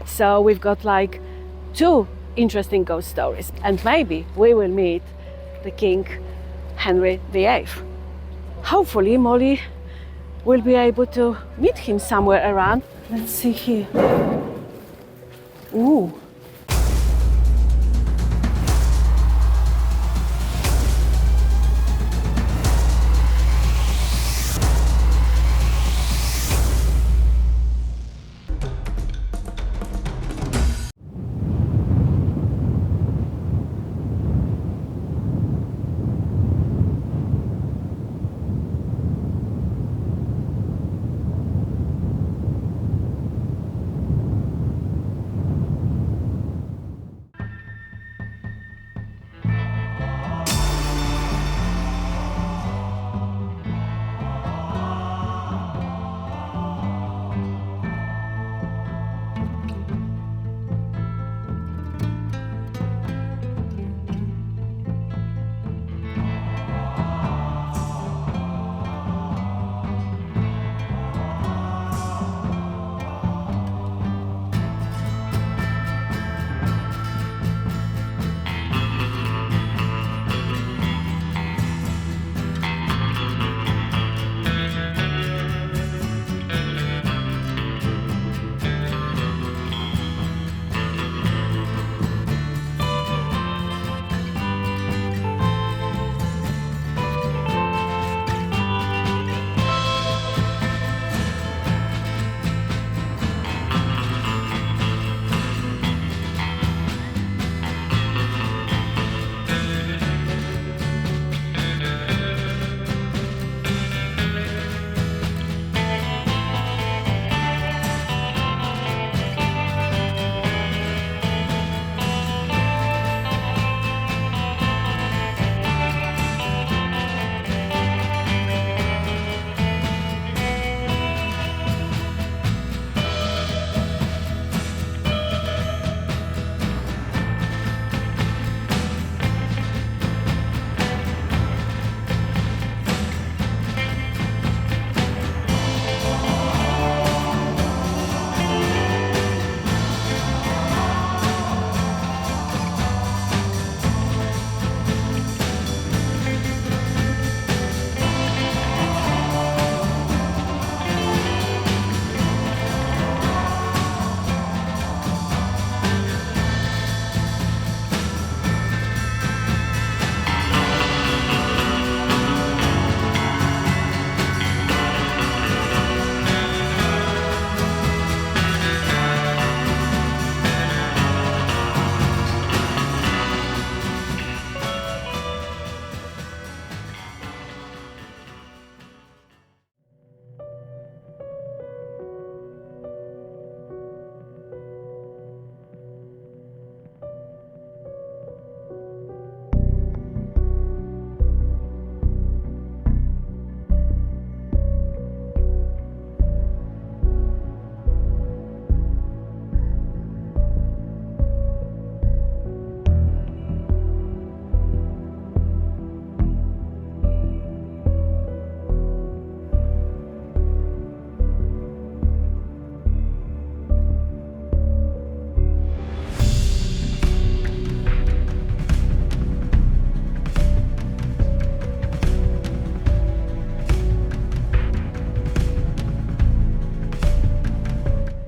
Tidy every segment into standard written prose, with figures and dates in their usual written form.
So we've got like 2 interesting ghost stories, and maybe we will meet the King Henry VIII. Hopefully Molly will be able to meet him somewhere around. Let's see here. Ooh.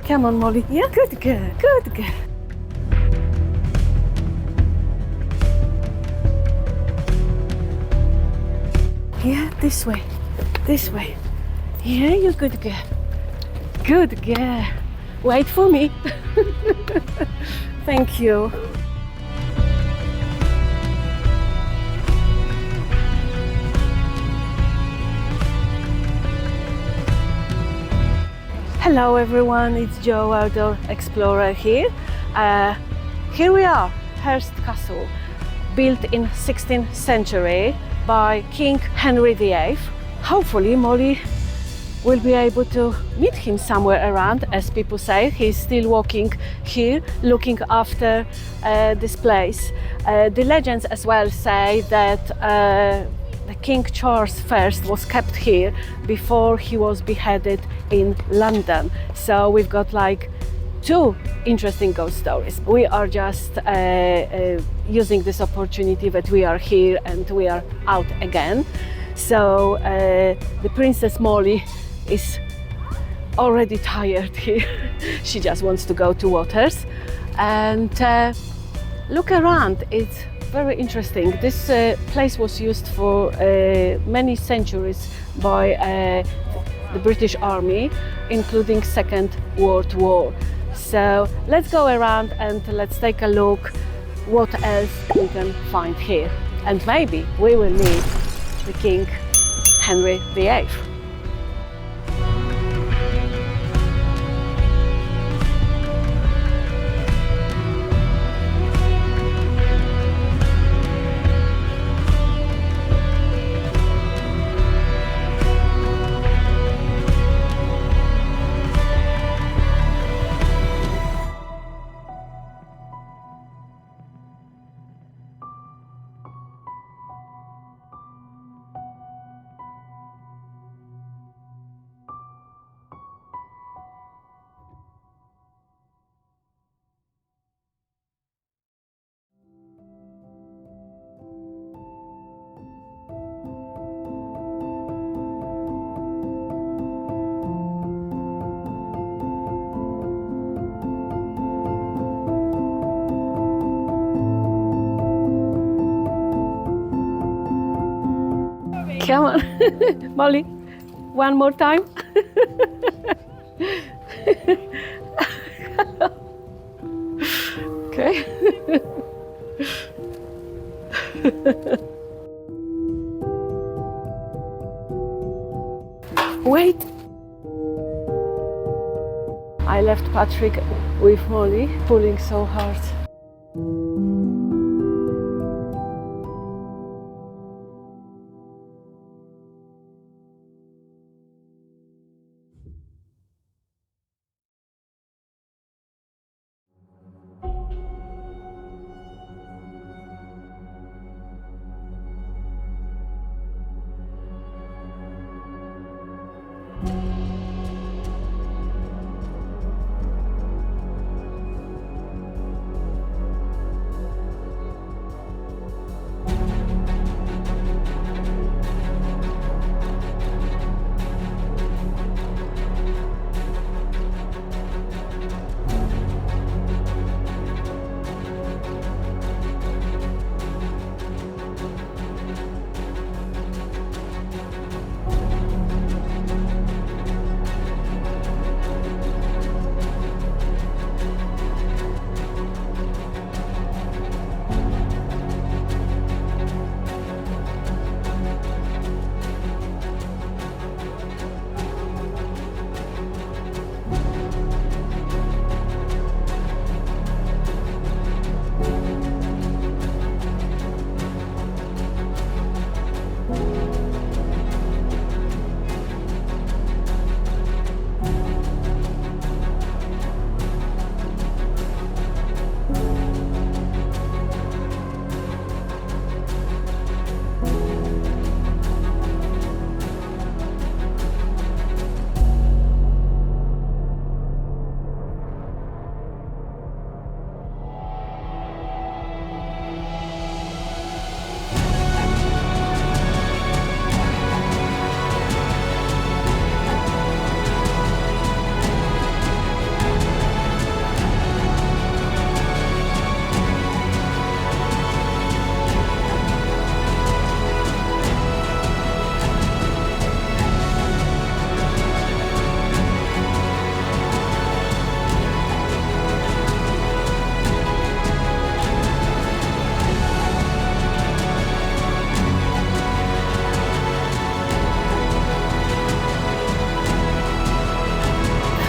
Come on, Molly. Yeah, good girl, good girl. Yeah, this way, this way. Yeah, you're good girl. Good girl. Wait for me. Thank you. Hello everyone, it's Jo Outdoor Explorer here. Here we are, Hurst Castle, built in 16th century by King Henry VIII. Hopefully Molly will be able to meet him somewhere around, as people say. He's still walking here, looking after this place. The legends as well say that the King Charles I was kept here before he was beheaded in London. So we've got like two interesting ghost stories. We are just using this opportunity that we are here and we are out again. So the Princess Molly is already tired here. She just wants to go to waters and look around. It's very interesting. This place was used for many centuries by the British Army, including Second World War. So let's go around and let's take a look what else we can find here. And maybe we will meet the King Henry VIII. Come on, Molly, one more time. Okay. Wait. I left Patrick with Molly, pulling so hard.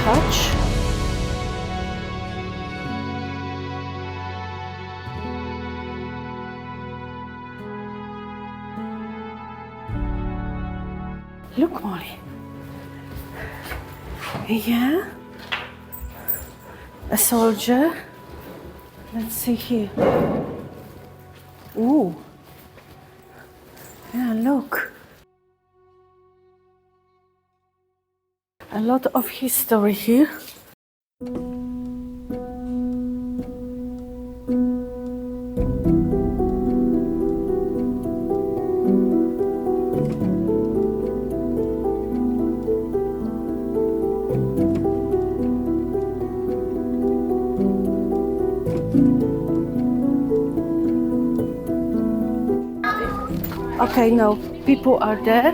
Touch. Look, Molly. Yeah. A soldier. Let's see here. Ooh. Yeah, look. A lot of history here. Okay, no, people are there.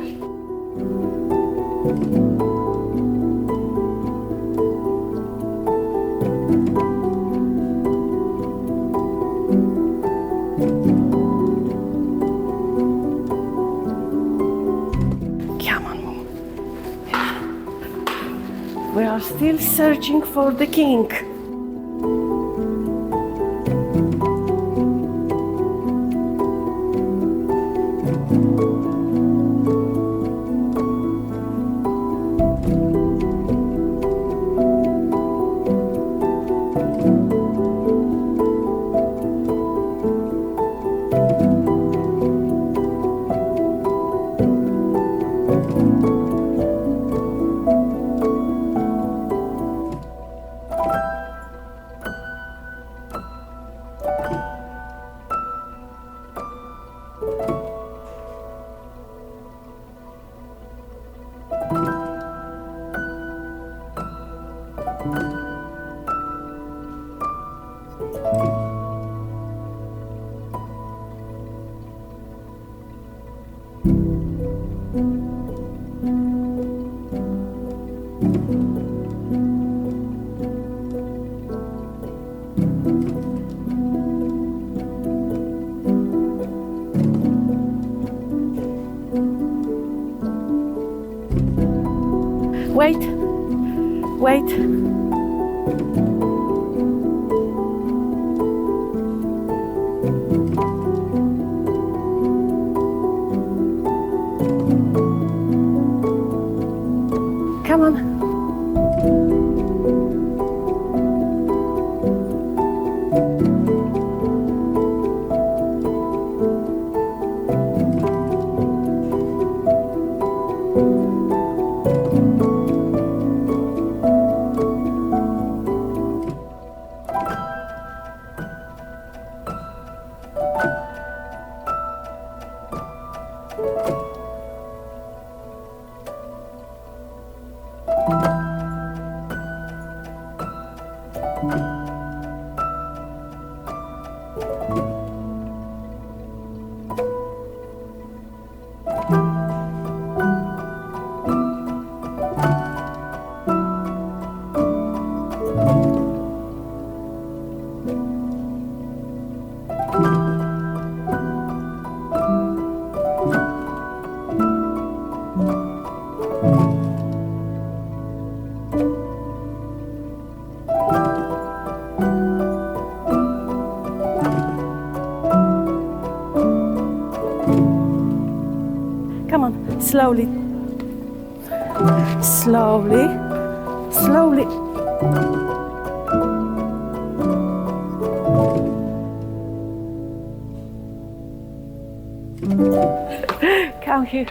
Come on. We are still searching for the king. Wait, wait. Come on. Come on, slowly. Slowly. Slowly. Come here.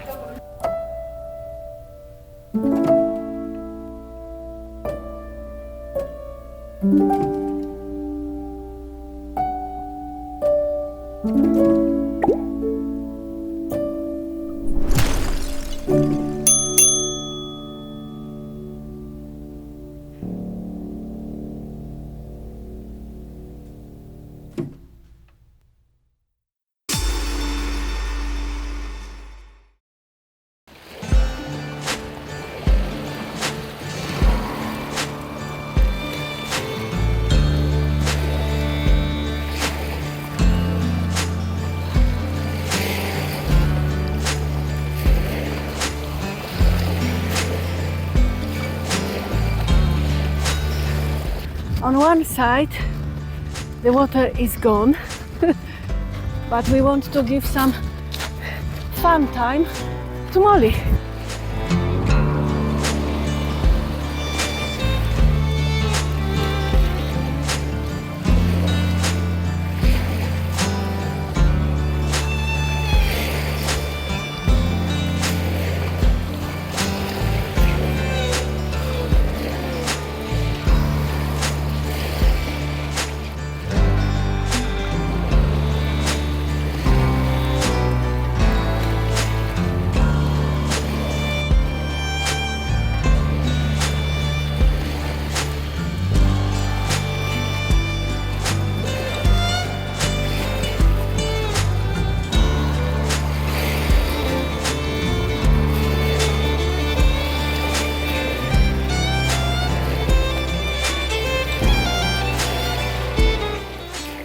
On one side, the water is gone, but we want to give some fun time to Molly.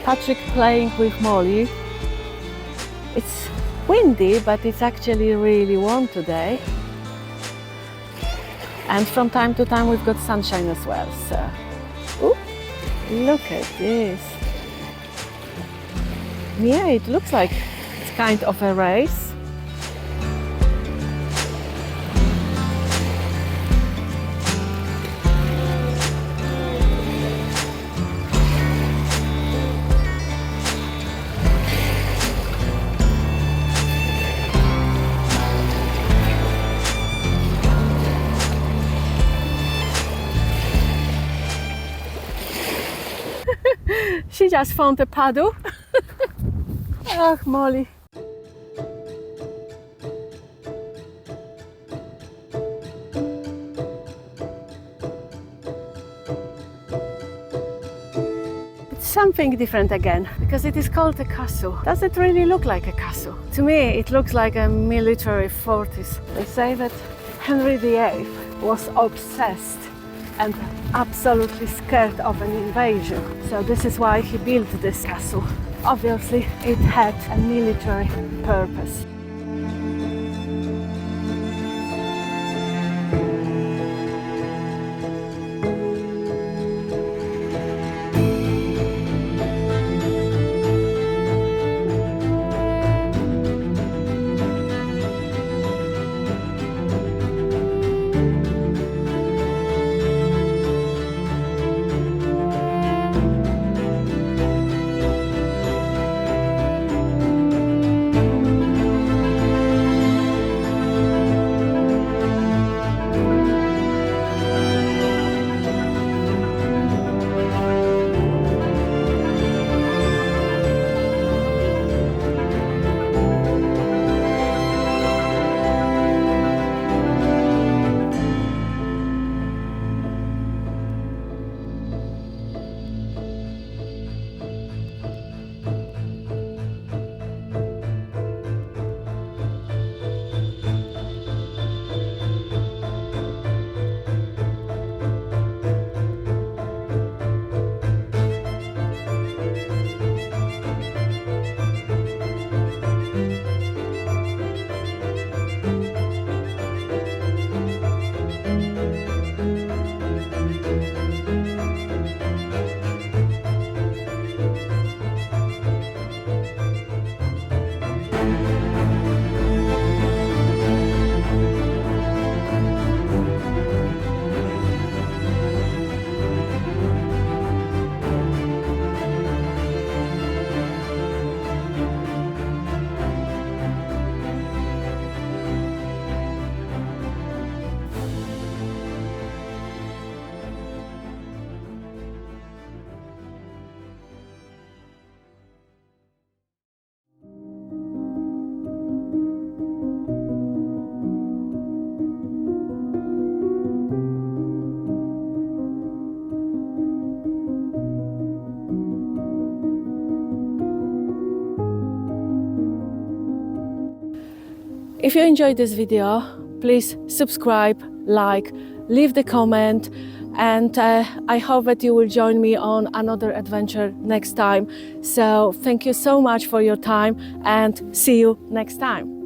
Patrick playing with Molly. It's windy, but it's actually really warm today. And from time to time we've got sunshine as well, so... Ooh, look at this. Yeah, it looks like it's kind of a race. She just found a paddle. Ach, Molly. It's something different again, because it is called a castle. Does it really look like a castle? To me, it looks like a military fortress. They say that Henry VIII was obsessed and absolutely scared of an invasion. So this is why he built this castle. Obviously, it had a military purpose. If you enjoyed this video, please subscribe, like, leave the comment, and I hope that you will join me on another adventure next time. So thank you so much for your time and see you next time.